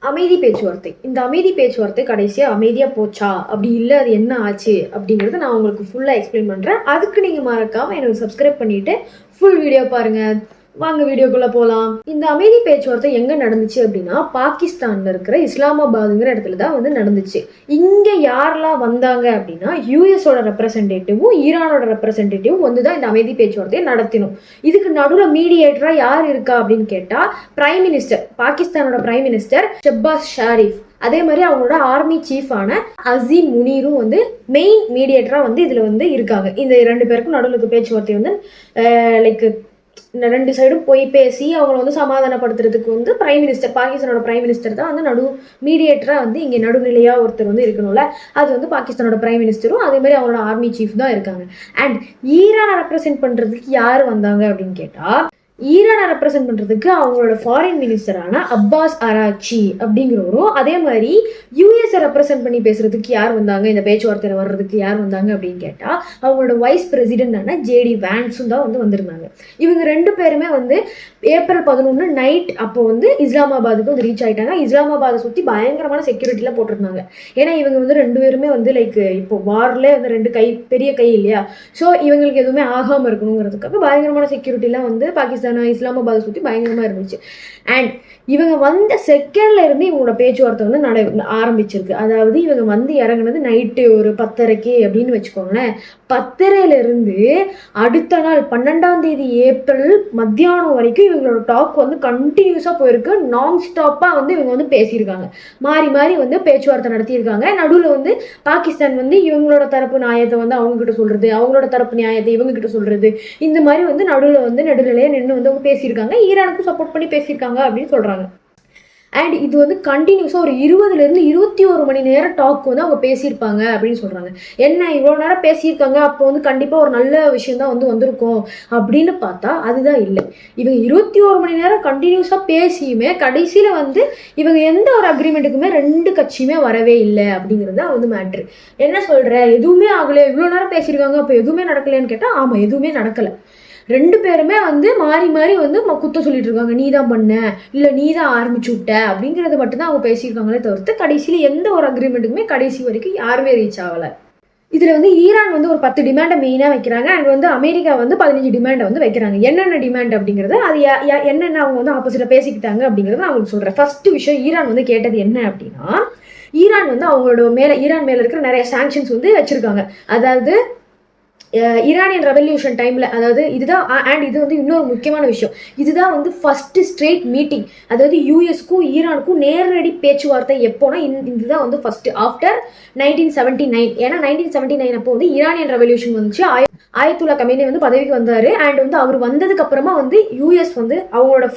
அமைதி பேச்சுவார்த்தை. இந்த அமைதி பேச்சுவார்த்தை கடைசியா அமைதியா போச்சா? அப்படி இல்ல அது என்ன ஆச்சு? அப்படிங்கிறத நான் உங்களுக்கு ஃபுல்லா எக்ஸ்பிளைன் பண்றேன். அதுக்கு நீங்க மறக்காம எனக்கு சப்ஸ்கிரைப் பண்ணிட்டு ஃபுல் வீடியோ பாருங்க. வாங்க வீடியோக்குள்ள போலாம். இந்த அமைதி பேச்சுவார்த்தை எங்க நடந்துச்சு அப்படின்னா, பாகிஸ்தான்ல இருக்கிற இஸ்லாமாபாத்ங்கிற இடத்துல தான் வந்து நடந்துச்சு. இங்க யாரெல்லாம் வந்தாங்க அப்படின்னா, யூஎஸோட ரெப்ரசன்டேட்டிவும் ஈரானோட ரெப்ரசன்டேட்டிவும் வந்து தான் இந்த அமைதி பேச்சுவார்த்தையை நடத்தினோம். இதுக்கு நடுவுல மீடியேட்டரா யார் இருக்கா அப்படின்னு கேட்டா, பிரைம் மினிஸ்டர், பாகிஸ்தானோட பிரைம் மினிஸ்டர் ஷெஹ்பாஸ் ஷாரிஃப், அதே மாதிரி அவங்களோட ஆர்மி சீஃபான அசீம் முனீரும் வந்து மெயின் மீடியேட்டரா வந்து இதுல வந்து இருக்காங்க. இந்த 2 பேருக்கும் நடுவுல பேச்சுவார்த்தை வந்து லைக் 2 சைடும் போய் பேசி அவங்கள வந்து சமாதானப்படுத்துறதுக்கு வந்து பிரைம் மினிஸ்டர், பாகிஸ்தானோட பிரைம் மினிஸ்டர் தான் வந்து மீடியேட்டரா வந்து இங்க நடுநிலையா ஒருத்தர் வந்து இருக்கணும்ல, அது வந்து பாகிஸ்தானோட பிரைம் மினிஸ்டரும் அதே மாதிரி அவங்களோட ஆர்மி சீஃப் தான் இருக்காங்க. அண்ட் ஈரானை ரெப்ரசென்ட் பண்றதுக்கு யாரு வந்தாங்க அப்படின்னு கேட்டா, ஈரானை ரெப்ரசென்ட் பண்றதுக்கு அவங்களோட ஃபாரின் மினிஸ்டரான அப்பாஸ் அராக்சி அப்படிங்கிறவரும், அதே மாதிரி யூஎஸ் ரெப்ரசென்ட் பண்ணி பேசுறதுக்கு யார் வந்தாங்க, இந்த பேச்சுவார்த்தையில வர்றதுக்கு யார் வந்தாங்க அப்படின்னு கேட்டா, அவங்களோட வைஸ் பிரசிடென்டான ஜேடி வேன்ஸும் தான் வந்து வந்திருந்தாங்க. இவங்க 2 பேருமே வந்து ஏப்ரல் 11 நைட் அப்போ வந்து இஸ்லாமாபாத்துக்கு வந்து ரீச் ஆயிட்டாங்க. இஸ்லாமாபாத்தை சுத்தி பயங்கரமான செக்யூரிட்டிலாம் போட்டிருந்தாங்க. ஏன்னா இவங்க வந்து 2 பேருமே வந்து லைக் இப்போ வார்ல வந்து 2 கை பெரிய கை இல்லையா, ஸோ இவங்களுக்கு எதுவுமே ஆகாம இருக்கணுங்கிறதுக்காக பயங்கரமான செக்யூரிட்டிலாம் வந்து பாகிஸ்தான் இஸ்லாமாபாத் சுத்தி பயங்கரமா இருந்துச்சு. அண்ட் இவங்க வந்த செகண்ட்ல இருந்து இவங்களோட பேச்சுவார்த்தை வந்து ஆரம்பிச்சிருக்கு. அதாவது இவங்க வந்து இறங்குனது நைட்டு ஒரு 10:30 அப்படின்னு வச்சுக்கோங்களேன். 10:30 இருந்து அடுத்த நாள் 12ஆம் தேதி ஏப்ரல் மத்தியானம் வரைக்கும் இவங்களோட டாக் வந்து கண்டினியூஸா போயிருக்கு. நான் ஸ்டாப்பா வந்து இவங்க வந்து பேசியிருக்காங்க, மாறி மாறி வந்து பேச்சுவார்த்தை நடத்தியிருக்காங்க. நடுவில் வந்து பாகிஸ்தான் வந்து இவங்களோட தரப்பு நியாயத்தை வந்து அவங்க கிட்ட சொல்றது, அவங்களோட தரப்பு நியாயத்தை இவங்க கிட்ட சொல்றது, இந்த மாதிரி வந்து நடுவில் வந்து நடுநிலையா நின்று வந்து அவங்க பேசியிருக்காங்க. ஈரானுக்கும் சப்போர்ட் பண்ணி பேசியிருக்காங்க அப்படின்னு சொல்றாங்க. அண்ட் இது வந்து கண்டினியூஸா ஒரு 20 to 21 மணி நேரம் டாக் வந்து அவங்க பேசியிருப்பாங்க அப்படின்னு சொல்றாங்க. என்ன இவ்வளவு நேரம் பேசியிருக்காங்க, அப்போ வந்து கண்டிப்பா ஒரு நல்ல விஷயம் தான் வந்து வந்திருக்கும் அப்படின்னு பார்த்தா அதுதான் இல்லை. இவங்க 21 மணி நேரம் கண்டினியூஸா பேசியுமே கடைசியில வந்து இவங்க எந்த ஒரு அக்ரிமெண்ட்டுக்குமே 2 கட்சியுமே வரவே இல்லை அப்படிங்கிறது தான் வந்து மேட்ரு. என்ன சொல்ற, எதுவுமே ஆகல, இவ்வளவு நேரம் பேசியிருக்காங்க, அப்போ எதுவுமே நடக்கலைன்னு கேட்டா ஆமா, எதுவுமே நடக்கல. 2 பேருமே வந்து மாறி மாறி வந்து குத்த சொல்லிட்டு இருக்காங்க. நீ தான் பண்ண, இல்ல நீ தான் ஆரம்பிச்சு விட்ட அப்படிங்கறத மட்டும் தான் அவங்க பேசியிருக்காங்களே தவிர்த்து கடைசியில எந்த ஒரு அக்ரிமெண்ட்டுக்குமே கடைசி வரைக்கும் யாருமே ரீச் ஆகல. இதுல வந்து ஈரான் வந்து ஒரு 10 டிமாண்டை மெயினா வைக்கிறாங்க. அண்ட் வந்து அமெரிக்கா வந்து 15 டிமாண்டை வந்து வைக்கிறாங்க. என்னென்ன டிமாண்ட் அப்படிங்கறது, அது என்னென்ன அவங்க வந்து ஆப்போசிட்டா பேசிக்கிட்டாங்க அப்படிங்கறத நான் உங்களுக்கு சொல்றேன். ஃபர்ஸ்ட் விஷயம், ஈரான் வந்து கேட்டது என்ன அப்படின்னா, ஈரான் வந்து அவங்களோட ஈரான் மேல இருக்கிற நிறைய சாங்ஷன்ஸ் வந்து வச்சிருக்காங்க. அதாவது ஈரானியன் ரெவல்யூஷன் டைம்ல, அதாவது இதுதான். அண்ட் இது வந்து இன்னொரு முக்கியமான விஷயம், இதுதான் வந்து ஃபர்ஸ்ட் ஸ்ட்ரெயிட் மீட்டிங், அதாவது யூஎஸ்க்கும் ஈரானுக்கும் நேரடி பேச்சுவார்த்தை எப்போனா இதுதான் வந்து ஃபர்ஸ்ட் ஆஃப்டர் 1979. ஏன்னா 1979 அப்போ வந்து ஈரானியன் ரெவல்யூஷன் வந்துச்சு. ஆயத்துல்லா கமேனி வந்து பதவிக்கு வந்தாரு. அண்ட் வந்து அவர் வந்ததுக்கு அப்புறமா வந்து யூஎஸ் வந்து அவங்களோட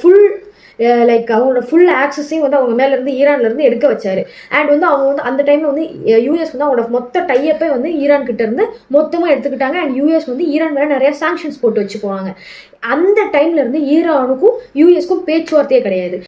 அவங்களோட ஃபுல் ஆக்சஸையும் வந்து அவங்க மேல இருந்து ஈரான்ல இருந்து எடுக்க வச்சாரு. அண்ட் வந்து அவங்க வந்து அந்த டைம்ல வந்து யூஎஸ் வந்து அவங்களோட மொத்த டையப்பை வந்து ஈரான் கிட்ட இருந்து மொத்தமா எடுத்துக்கிட்டாங்க. அண்ட் யூஎஸ் வந்து ஈரான் மேல நிறைய சாங்ஷன்ஸ் போட்டு வச்சு போவாங்க. அந்த டைம்ல இருந்து ஈரானுக்கும் யூஎஸ்க்கும் பேச்சுவார்த்தையே கிடையாது.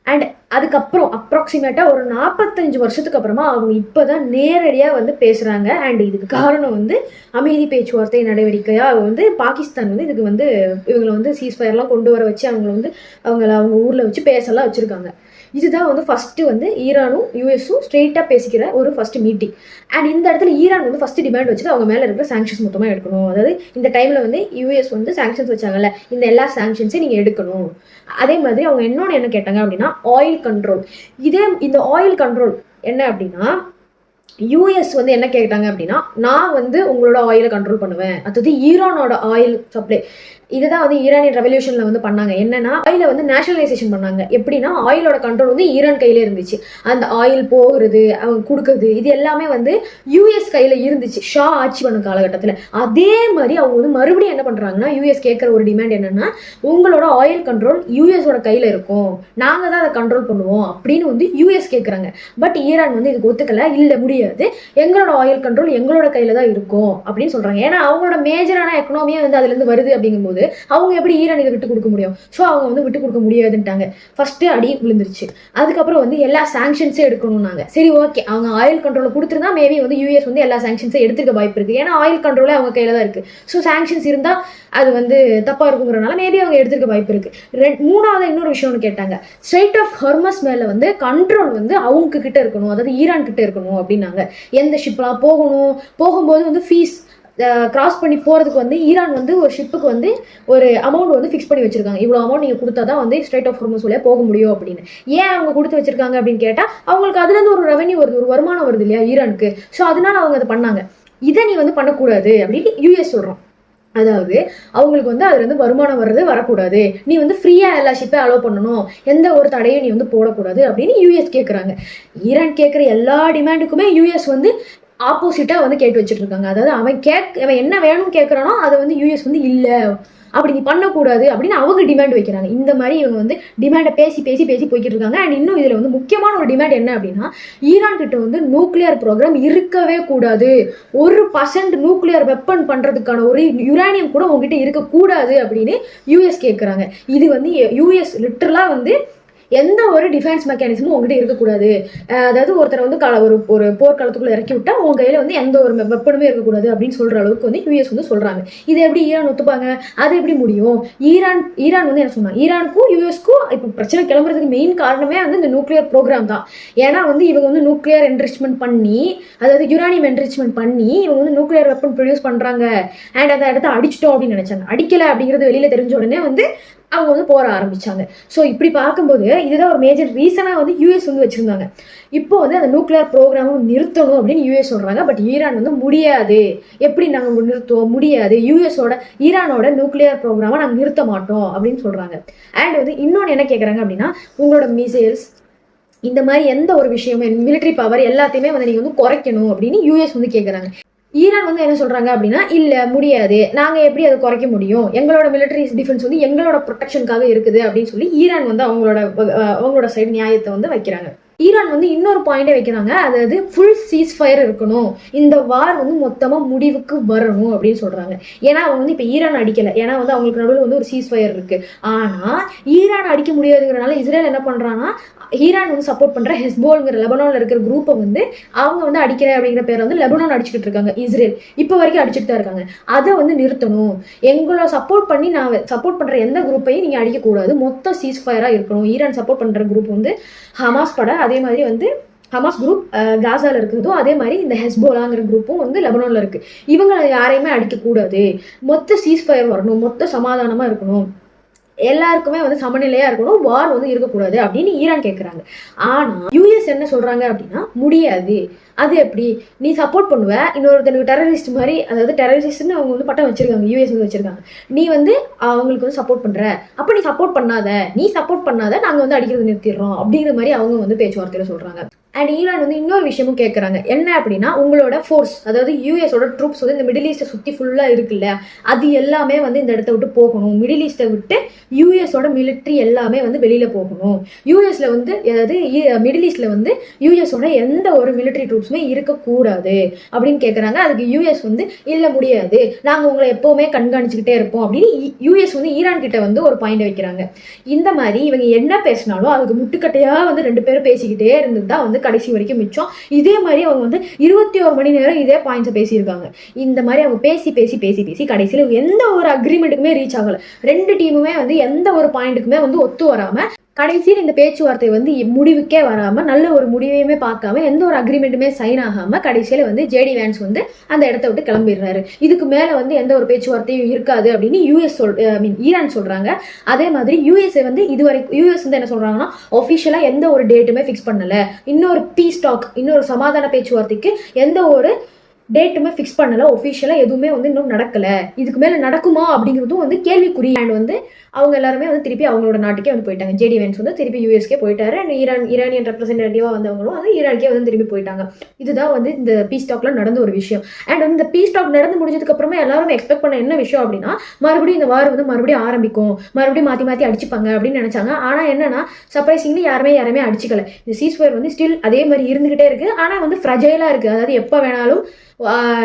அண்ட் அதுக்கப்புறம் அப்ராக்சிமேட்டா ஒரு 45 வருஷத்துக்கு அப்புறமா அவங்க இப்பதான் நேரடியா வந்து பேசுறாங்க. அண்ட் இதுக்கு காரணம் வந்து அமைதி பேச்சுவார்த்தை நடவடிக்கையா வந்து பாகிஸ்தான் வந்து இதுக்கு வந்து இவங்களை வந்து சீஸ்ஃபயர்லாம் கொண்டு வர வச்சு அவங்க ஊர்ல வச்சு பேசலாம் வச்சிருக்காங்க. இதுதான் வந்து ஃபர்ஸ்ட் வந்து ஈரானும் யூஎஸும் ஸ்ட்ரெயிட்டா பேசிக்கிற ஒரு ஃபர்ஸ்ட் மீட்டிங். அண்ட் இந்த இடத்துல ஈரான் வந்து ஃபர்ஸ்ட் டிமாண்ட் வச்சுட்டு அவங்க மேல இருக்கிற சாங்ஷன்ஸ் மொத்தமா எடுக்கணும். அதாவது இந்த டைம்ல வந்து யூஎஸ் வந்து சாங்ஷன்ஸ் வச்சாங்கல்ல, இந்த எல்லா சாங்ஷன்ஸையும் நீங்க எடுக்கணும். அதே மாதிரி அவங்க இன்னொன்னு என்ன கேட்டாங்க அப்படின்னா, ஆயில் கண்ட்ரோல். இந்த ஆயில் கண்ட்ரோல் என்ன அப்படின்னா, யூஎஸ் வந்து என்ன கேட்டாங்க அப்படின்னா, நான் வந்து உங்களோட ஆயிலை கண்ட்ரோல் பண்ணுவேன், அதாவது ஈரானோட ஆயில் சப்ளை. இதுதான் வந்து ஈரானியன் ரெவல்யூஷன்ல வந்து பண்ணாங்க. என்னன்னா ஆயில வந்து நேஷனலைசேஷன் பண்ணாங்க. எப்படின்னா ஆயிலோட கண்ட்ரோல் வந்து ஈரான் கையில இருந்துச்சு. அந்த ஆயில் போகிறது, அவங்க கொடுக்கறது, இது எல்லாமே வந்து யூஎஸ் கையில இருந்துச்சு ஷா ஆட்சி பண்ண காலகட்டத்தில். அதே மாதிரி அவங்க வந்து மறுபடியும் என்ன பண்றாங்கன்னா, யூஎஸ் கேட்கிற ஒரு டிமாண்ட் என்னன்னா, உங்களோட ஆயில் கண்ட்ரோல் யூஎஸோட கையில இருக்கும், நாங்க தான் அதை கண்ட்ரோல் பண்ணுவோம் அப்படின்னு வந்து யூஎஸ் கேட்கறாங்க. பட் ஈரான் வந்து இதுக்கு ஒத்துக்கல. இல்ல முடியாது, எங்களோட ஆயில் கண்ட்ரோல் எங்களோட கையில தான் இருக்கும் அப்படின்னு சொல்றாங்க. ஏன்னா அவங்களோட மேஜரான எக்கனாமியா வந்து அதுல இருந்து வருது அப்படிங்கும்போது இருக்கும்போது அவங்க எப்படி ஈரான் இதை விட்டு கொடுக்க முடியும்? ஸோ அவங்க வந்து விட்டு கொடுக்க முடியாதுன்ட்டாங்க. ஃபர்ஸ்ட் அடி விழுந்துருச்சு. அதுக்கப்புறம் வந்து எல்லா சாங்ஷன்ஸே எடுக்கணும்னாங்க. சரி ஓகே, அவங்க ஆயில் கண்ட்ரோலை கொடுத்துருந்தா மேபி வந்து யூஎஸ் வந்து எல்லா சாங்ஷன்ஸை எடுத்துக்க வாய்ப்பு இருக்கு. ஏன்னா ஆயில் கண்ட்ரோலே அவங்க கையில தான் இருக்கு. ஸோ சாங்ஷன்ஸ் இருந்தா அது வந்து தப்பா இருக்குங்கிறனால மேபி அவங்க எடுத்துக்க வாய்ப்பு இருக்கு. மூணாவது இன்னொரு விஷயம்னு கேட்டாங்க, ஸ்ட்ரைட் ஆஃப் ஹார்மஸ் மேல வந்து கண்ட்ரோல் வந்து அவங்க கிட்ட இருக்கணும், அதாவது ஈரான் கிட்ட இருக்கணும் அப்படின்னாங்க. எந்த ஷிப்லாம் போகும்போது வந்து ஃபீஸ் கிராஸ் பண்ணி போறதுக்கு வந்து ஈரான் வந்து ஒரு ஷிப்புக்கு வந்து ஒரு அமௌண்ட் வந்து ஃபிக்ஸ் பண்ணி வச்சிருக்காங்க. இவ்வளவு அமௌண்ட் நீங்க கொடுத்தாதான் வந்து ஸ்ட்ரைட் ஆஃப் ஹார்மஸ் வழியா போக முடியும் அப்படின்னு. ஏன் அவங்க கொடுத்து வச்சிருக்காங்க அப்படின்னு கேட்டா, அவங்களுக்கு அதுல இருந்து ஒரு ரெவன்யூ வருது, ஒரு வருமானம் வருது இல்லையா ஈரானுக்கு. ஸோ அதனால அவங்க அதை பண்ணாங்க. இதை நீ வந்து பண்ணக்கூடாது அப்படின்னு யூஎஸ் சொல்றோம். அதாவது அவங்களுக்கு வந்து அதுல இருந்து வருமானம் வர்றது வரக்கூடாது, நீ வந்து ஃப்ரீயா எல்லா ஷிப்பை அலோவ் பண்ணணும், எந்த ஒரு தடையும் நீ வந்து போடக்கூடாது அப்படின்னு யூஎஸ் கேட்கறாங்க. ஈரான் கேட்கிற எல்லா டிமாண்டுக்குமே யூஎஸ் வந்து ஆப்போசிட்டா வந்து கேட்டு வச்சுட்டு இருக்காங்க. அதாவது அவன் என்ன வேணும்னு கேட்கறானோ அதை வந்து யூஎஸ் வந்து இல்ல அப்படி நீ பண்ணக்கூடாது அப்படின்னு அவங்க டிமாண்ட் வைக்கிறாங்க. இந்த மாதிரி இவங்க வந்து டிமாண்டை பேசி போய்கிட்டு இருக்காங்க. அண்ட் இன்னும் இதுல வந்து முக்கியமான ஒரு டிமாண்ட் என்ன அப்படின்னா, ஈரான் கிட்ட வந்து நியூக்ளியர் ப்ரோக்ராம் இருக்கவே கூடாது, 1% நியூக்ளியர் வெப்பன் பண்றதுக்கான ஒரு யுரேனியம் கூட உங்ககிட்ட இருக்கக்கூடாது அப்படின்னு யூஎஸ் கேட்கறாங்க. இது வந்து யூஎஸ் லிட்டரலா வந்து எந்த ஒரு டிஃபென்ஸ் மெக்கானிசமும் உங்ககிட்ட இருக்கக்கூடாது. அதாவது ஒருத்தரை வந்து ஒரு போர்க்காலத்துக்குள்ள இறக்கி விட்டா உங்க கையில வந்து எந்த ஒரு வெப்பனுமே இருக்கக்கூடாது அப்படின்னு சொல்ற அளவுக்கு வந்து யூஎஸ் வந்து சொல்றாங்க. இது எப்படி ஈரான் ஒத்துப்பாங்க? அது எப்படி முடியும்? ஈரான் வந்து என்ன சொன்னாங்க, ஈரானுக்கும் யூஎஸ்க்கும் இப்போ பிரச்சனை கிளம்புறதுக்கு மெயின் காரணமே வந்து இந்த நியூக்ளியர் ப்ரோக்ராம் தான். ஏன்னா வந்து இவங்க வந்து நியூக்ளியர் என்ரிச்மெண்ட் பண்ணி, அதாவது யுரானியம் என்ரிச்மெண்ட் பண்ணி இவங்க வந்து நியூக்ளியர் வெப்பன் ப்ரொடியூஸ் பண்றாங்க. அண்ட் அதை அடுத்து அடிச்சிட்டோம் அப்படின்னு நினைச்சாங்க. அடிக்கல அப்படிங்கிறது வெளியில தெரிஞ்ச உடனே வந்து அவங்க வந்து போற ஆரம்பிச்சாங்க. ஸோ இப்படி பார்க்கும்போது இதுதான் ஒரு மேஜர் ரீசனா வந்து யூஎஸ் வந்து வச்சிருந்தாங்க. இப்போ வந்து அந்த நியூக்ளியர் ப்ரோக்ராமும் நிறுத்தணும் அப்படின்னு யூஎஸ் சொல்றாங்க. பட் ஈரான் வந்து முடியாது, எப்படி நாங்கள் நிறுத்துவோம், முடியாது, ஈரானோட நியூக்ளியர் ப்ரோக்ராமை நாங்கள் நிறுத்த மாட்டோம் அப்படின்னு சொல்றாங்க. அண்ட் வந்து இன்னொன்று என்ன கேட்குறாங்க அப்படின்னா, உங்களோட மிசைல்ஸ் இந்த மாதிரி எந்த ஒரு விஷயமே மிலிட்டரி பவர் எல்லாத்தையுமே வந்து நீங்க வந்து குறைக்கணும் அப்படின்னு யூஎஸ் வந்து கேட்குறாங்க. ஈரான் வந்து என்ன சொல்றாங்க அப்படின்னா, இல்ல முடியாது, நாங்க எப்படி அதை குறைக்க முடியும், எங்களோட மிலிட்டரி டிஃபென்ஸ் வந்து எங்களோட ப்ரொடெக்ஷனுக்காக இருக்குது அப்படின்னு சொல்லி ஈரான் வந்து அவங்களோட சைடு நியாயத்தை வந்து வைக்கிறாங்க. ஈரான் வந்து இன்னொரு பாயிண்டே வைக்கிறாங்க, அதாவது ஃபுல் சீஸ் ஃபயர் இருக்கணும், இந்த வார் வந்து மொத்தமா முடிவுக்கு வரணும் அப்படின்னு சொல்றாங்க. ஏன்னா அவங்க வந்து இப்ப ஈரான் அடிக்கல, ஏன்னா வந்து அவங்களுக்கு நடுவில் வந்து ஒரு சீஸ் ஃபயர் இருக்கு. ஆனா ஈரான் அடிக்க முடியாதுங்கிறனால இஸ்ரேல் என்ன பண்றாங்கன்னா, ஈரான் வந்து சப்போர்ட் பண்ற ஹெஸ்போல்ங்கிற லெபனான்ல இருக்கிற குரூப்பை வந்து அவங்க வந்து அடிக்கிற அப்படிங்கிற பேரை வந்து லெபனான் அடிச்சுக்கிட்டு இருக்காங்க. இஸ்ரேல் இப்போ வரைக்கும் அடிச்சுட்டு தான் இருக்காங்க. அதை வந்து நிறுத்தணும், எங்களோட சப்போர்ட் பண்ணி நான் சப்போர்ட் பண்ற எந்த குரூப்பையும் நீங்க அடிக்கக்கூடாது, மொத்த சீஸ் ஃபயரா இருக்கணும். ஈரான் சப்போர்ட் பண்ற குரூப் வந்து ஹமாஸ் பட, அதே மாதிரி வந்து ஹமாஸ் குரூப் காசால இருக்கிறதும், அதே மாதிரி இந்த ஹெஸ்போலாங்கிற குரூப்பும் வந்து லெபனான்ல இருக்கு. இவங்களை யாரையுமே அடிக்கக்கூடாது, மொத்த சீஸ் ஃபயர் வரணும், மொத்த சமாதானமா இருக்கணும், எல்லாருக்குமே வந்து சமநிலையா இருக்கணும், வார் வந்து இருக்கக்கூடாது அப்படின்னு ஈரான் கேட்கறாங்க. ஆனா யூஎஸ் என்ன சொல்றாங்க அப்படின்னா, முடியாது, அது எப்படி நீ சப்போர்ட் பண்ணுவ இன்னொருத்தனுக்கு டெரரிஸ்ட் மாதிரி, அதாவது டெரரிஸ்ட்னு அவங்க வந்து பட்டம் வச்சிருக்காங்க, யூஎஸ் வந்து வச்சிருக்காங்க, நீ வந்து அவங்களுக்கு வந்து சப்போர்ட் பண்ற, அப்ப நீ சப்போர்ட் பண்ணாத நாங்க வந்து அடிக்கிறது நிறுத்திடுறோம் அப்படிங்கிற மாதிரி அவங்க வந்து பேச்சுவார்த்தையில சொல்றாங்க. அண்ட் ஈரான் வந்து இன்னொரு விஷயமும் கேட்கறாங்க, என்ன அப்படின்னா, உங்களோட ஃபோர்ஸ், அதாவது யூஎஸோட ட்ரூப்ஸ் வந்து இந்த மிடில் ஈஸ்ட்டை சுற்றி ஃபுல்லாக இருக்குல்ல, அது எல்லாமே வந்து இந்த இடத்த விட்டு போகணும், மிடில் ஈஸ்ட்டை விட்டு யூஎஸோட மிலிட்ரி எல்லாமே வந்து வெளியில போகணும், யூஎஸ்ல வந்து, அதாவது மிடில் ஈஸ்ட்ல வந்து யூஎஸோட எந்த ஒரு மிலிட்ரி ட்ரூப்ஸுமே இருக்கக்கூடாது அப்படின்னு கேட்குறாங்க. அதுக்கு யூஎஸ் வந்து இல்ல முடியாது, நாங்கள் உங்களை எப்போவுமே கண்காணிச்சுக்கிட்டே இருப்போம் அப்படின்னு யூஎஸ் வந்து ஈரான் கிட்ட வந்து ஒரு பாயிண்ட் வைக்கிறாங்க. இந்த மாதிரி இவங்க என்ன பேசினாலும் அதுக்கு முட்டுக்கட்டையா வந்து ரெண்டு பேரும் பேசிக்கிட்டே இருந்தது தான் வந்து கடைசி வரைக்கும் மிச்சம். இதே மாதிரி அவங்க வந்து 21 மணி நேரம் இதே பாயிண்ட்ஸை பேசியிருக்காங்க. இந்த மாதிரி அவங்க பேசி கடைசியில் எந்த ஒரு அக்ரிமெண்ட்டுக்குமே ரீச் ஆகல. ரெண்டு டீமுமே வந்து எந்த ஒரு பாயிண்ட்டுக்குமே வந்து ஒத்து வராம, கடைசியில் இந்த பேச்சுவார்த்தை வந்து முடிவுக்கே வராம, நல்ல ஒரு முடிவையுமே பார்க்காம, எந்த ஒரு அக்ரிமெண்ட்டுமே சைன் ஆகாம கடைசியில வந்து ஜேடி வேன்ஸ் வந்து அந்த இடத்த விட்டு கிளம்பிடுறாரு. இதுக்கு மேல வந்து எந்த ஒரு பேச்சுவார்த்தையும் இருக்காது அப்படின்னு ஈரான் சொல்றாங்க. அதே மாதிரி யூஎஸ்ஏ வந்து இதுவரைக்கும் யூஎஸ் வந்து என்ன சொல்றாங்கன்னா, ஒபிஷியலா எந்த ஒரு டேட்டுமே ஃபிக்ஸ் பண்ணல, இன்னொரு பீஸ் டாக், இன்னொரு சமாதான பேச்சுவார்த்தைக்கு எந்த ஒரு டேட்டுமே ஃபிக்ஸ் பண்ணல, ஒஃபிஷியலா எதுவுமே வந்து இன்னும் நடக்கல, இதுக்கு மேல நடக்குமா அப்படிங்கிறதும் வந்து கேள்விக்குறி. அண்ட் வந்து அவங்க எல்லாருமே வந்து திருப்பி அவங்களோட நாட்டுக்கே வந்து போயிட்டாங்க. ஜேடி வென்ஸ் வந்து திருப்பி யூஎஸ்கே போயிட்டாரு. அண்ட் ஈரானியன் ரெப்ரஸன்டேட்டிவா வந்தவங்களும் வந்து ஈரானுக்கே வந்து திரும்பி போயிட்டாங்க. இதுதான் வந்து இந்த பீஸ் டாக்ல நடந்த ஒரு விஷயம். அண்ட் வந்து இந்த பீஸ் டாக் நடந்து முடிஞ்சதுக்கு அப்புறமா எல்லாரும் எக்ஸ்பெக்ட் பண்ண என்ன விஷயம் அப்படின்னா, மறுபடியும் இந்த வார் வந்து மறுபடியும் ஆரம்பிக்கும், மறுபடியும் மாத்தி அடிச்சுப்பாங்க அப்படின்னு நினைச்சாங்க. ஆனா என்னன்னா, சர்ப்ரைசிங்லி யாருமே அடிச்சுக்கல. இந்த சீஸ்ஃபயர் வந்து ஸ்டில் அதே மாதிரி இருந்துகிட்டே இருக்கு. ஆனா வந்து ஃப்ரஜைலா இருக்கு, அதாவது எப்ப வேணாலும்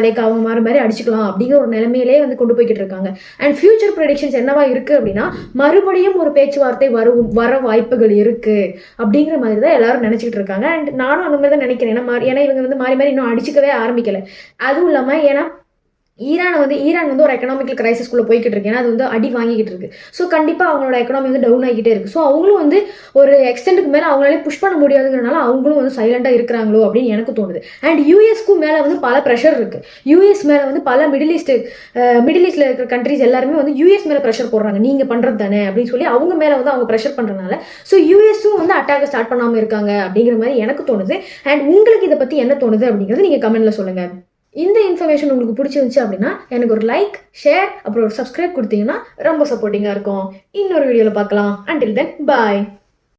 லைக் அவங்க மாதிரி அடிச்சுக்கலாம் அப்படிங்கிற ஒரு நிலைமையிலே வந்து கொண்டு போய்கிட்டு இருக்காங்க. அண்ட் ஃபியூச்சர் ப்ரெடிக்ஷன்ஸ் என்னவா இருக்கு அப்படின்னா, மறுபடியும் ஒரு பேச்சுவார்த்தை வர வாய்ப்புகள் இருக்கு அப்படிங்கிற மாதிரி தான் எல்லாரும் நினைச்சிட்டு இருக்காங்க. அண்ட் நானும் அந்த மாதிரி தான் நினைக்கிறேன். ஏன்னா இவங்க வந்து மாறி இன்னும் அடிச்சுக்கவே ஆரம்பிக்கல. அதுவும் இல்லாம ஏன்னா ஈரான் வந்து ஒரு எக்கனாமிக்கல் கிரைசிஸ்குள்ளே போய்கிட்டு இருக்கு. ஏன்னா அது வந்து அடி வாங்கிக்கிட்டு இருக்கு. ஸோ கண்டிப்பாக அவங்களோட எக்கனாமி வந்து டவுன் ஆகிக்கிட்டே இருக்கு. ஸோ அவங்களும் வந்து ஒரு எக்ஸ்டெண்டுக்கு மேலே அவங்களாலே புஷ் பண்ண முடியாதுங்கிறனால அவங்களும் வந்து சைலண்டாக இருக்கிறாங்களோ அப்படின்னு எனக்கு தோணுது. அண்ட் யூஎஸ்க்கும் மேலே வந்து பல ப்ரெஷர் இருக்கு. யூஎஸ் மேலே வந்து பல மிடில் ஈஸ்ட்ல இருக்கிற கண்ட்ரிஸ் எல்லாருமே வந்து யூஎஸ் மேலே ப்ரெஷர் போடுறாங்க, நீங்கள் பண்ணுறது தானே அப்படின்னு சொல்லி அவங்க மேலே வந்து அவங்க ப்ரெஷர் பண்ணுறதுனால ஸோ யூஎஸும் வந்து அட்டாக் ஸ்டார்ட் பண்ணாமல் இருக்காங்க அப்படிங்கிற மாதிரி எனக்கு தோணுது. அண்ட் உங்களுக்கு இதை பற்றி என்ன தோணுது அப்படிங்கிறது நீங்கள் கமெண்ட்ல சொல்லுங்கள். இந்த இன்ஃபர்மேஷன் உங்களுக்கு பிடிச்சிருந்துச்சு அப்படின்னா எனக்கு ஒரு லைக், ஷேர், அப்புறம் ஒரு சப்ஸ்கிரைப் கொடுத்தீங்கன்னா ரொம்ப சப்போர்ட்டிங்காக இருக்கும். இன்னொரு வீடியோவில் பார்க்கலாம். அண்டில் தென் பாய்.